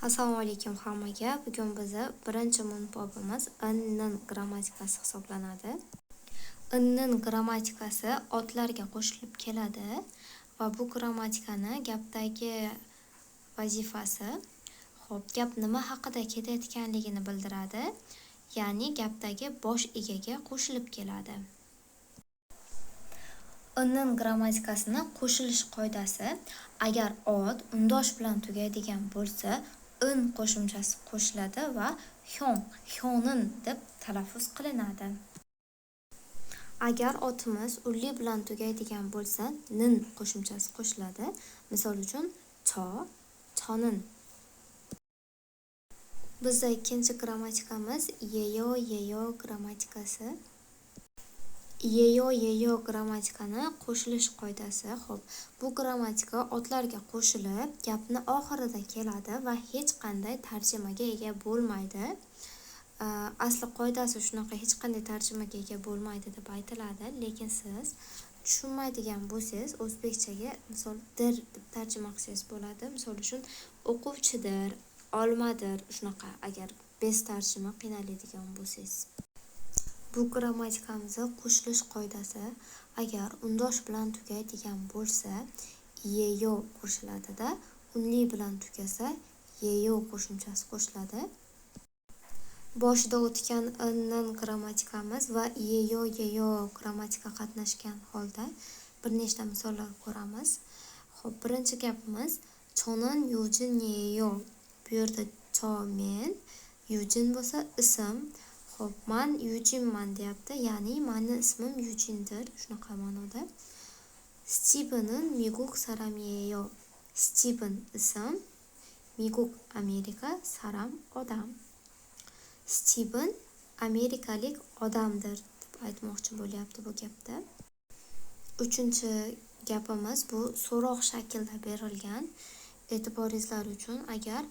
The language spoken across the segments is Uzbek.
Assalomu alaykum hammaga. Bugun bizni birinchi munbobimiz inning grammatikasi hisoblanadi. Inning grammatikasi otlarga qo'shilib keladi va bu grammatikani gapdagi vazifasi, gap nima haqida ketayotganligini bildiradi, ya'ni gapdagi bosh egaga qo'shilib keladi. Inning grammatikasini qo'shilish qoidasi: agar ot undosh bilan tugaydigan bo'lsa, in qo'shimchasi qo'shiladi va hyonin deb talaffuz qilinadi. Agar otimiz unli bilan tugaydigan bo'lsa, nin qo'shimchasi qo'shiladi. Misol uchun chonin. Bizda ikkinchi grammatikamiz yeyo grammatikasi. Yeyo grammatikani qo'shilish qoidasi. Bu grammatika otlarga qo'shilib, gapni oxirida keladi va hech qanday tarjimaga ega bo'lmaydi. Asli qoidasi shunaqa, hech qanday tarjimaga ega bo'lmaydi deb aytiladi, lekin siz tushunmaydigan bo'lsangiz, o'zbekchaga misol dir deb tarjima qilsangiz bo'ladi. Misol uchun o'quvchidir, olmadir, shunaqa agar bez tarjima qiynaladigan bo'lsangiz. Bu grammatikamizni qo'shilish qoidasi: agar undosh bilan tugaydigan bo'lsa, yeyo qo'shiladi-da, unli bilan tugasa, yeyo qo'shimchasi qo'shiladi. Boshida o'tgan inning grammatikamiz va yeyo grammatika qatnashgan holda bir nechta misollar ko'ramiz. Birinchi gapimiz chonin yujin yeyo. Bu yerda cho men, yujin bo'lsa ism. Man Yujinman deyapti, ya'ni meni ismim Yujindir, shunaqa ma'noda. Stiben'in miguk saram yeyo. Stiben ism, miguk Amerika, saram odam. Stiben amerikalik odamdir deb aytmoqchi bo'lyapti bu gapda. Uchinchi gapimiz bu so'roq shaklda berilgan. E'tiboringizlar uchun, agar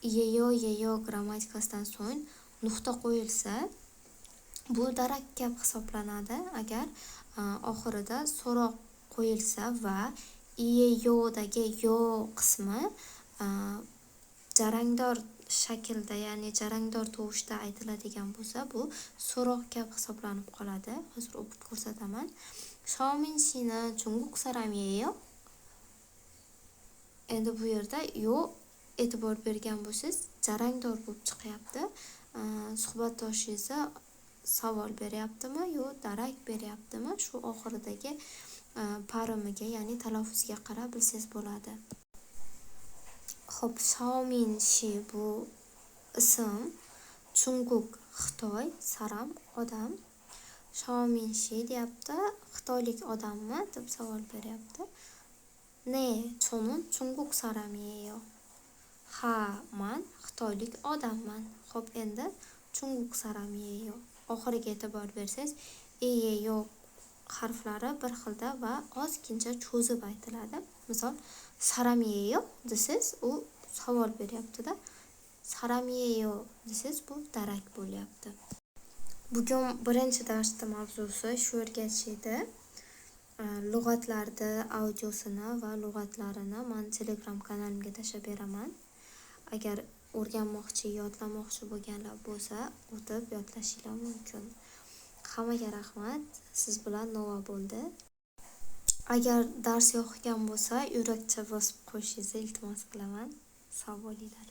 yeyo grammatikasidan so'ng nuqta qo'yilsa, bu darak gap hisoblanadi. Agar oxirida so'roq qo'yilsa va yeyodagi yo qismi jarangdor shaklda, ya'ni jarangdor tovushda aytiladigan bo'lsa, bu so'roq gap hisoblanib qoladi. Hozir o'qib ko'rsataman. Shominshini chunguk saram yeyo. Endi bu yerda yo e'tibor bergan bo'lsangiz, jarangdor bo'lib chiqyapti. Suhbatdoshingiz savol beryaptimi yo darak beryaptimi, shu oxiridagi parimiga, ya'ni talaffuziga qarab bilsangiz bo'ladi. Shomin shi bu ism, chunguk Xitoy, saram odam. Shomin shi deyapti, xitoylik odammi deb savol beryapti. Ne chonin chunguk saram yeyo. Ha, man xitoylik odamman. Endi chunguk saram yeyo. Oxiriga e'tibor bersangiz, yeyo harflari bir xilda va ozgincha cho'zib aytiladi. Misol saram yeyo desiz, u savol beryapti-da. Saram yeyo desiz, bu darak bo'lyapti. Bugun birinchi darsda mavzusi shu yergacha edi. Lug'atlarni audiosini va lug'atlarini men Telegram kanalimga tashlab beraman. Agar o'rganmoqchi, yodlamoqchi bo'lganlar bo'lsa, o'tib yodlashingiz mumkin. Hammaga rahmat. Siz bilan Nova bo'ldi. Agar dars yoqgan bo'lsa, yurakcha bosib qo'yishingizni iltimos qilaman. Sog' bo'linglar.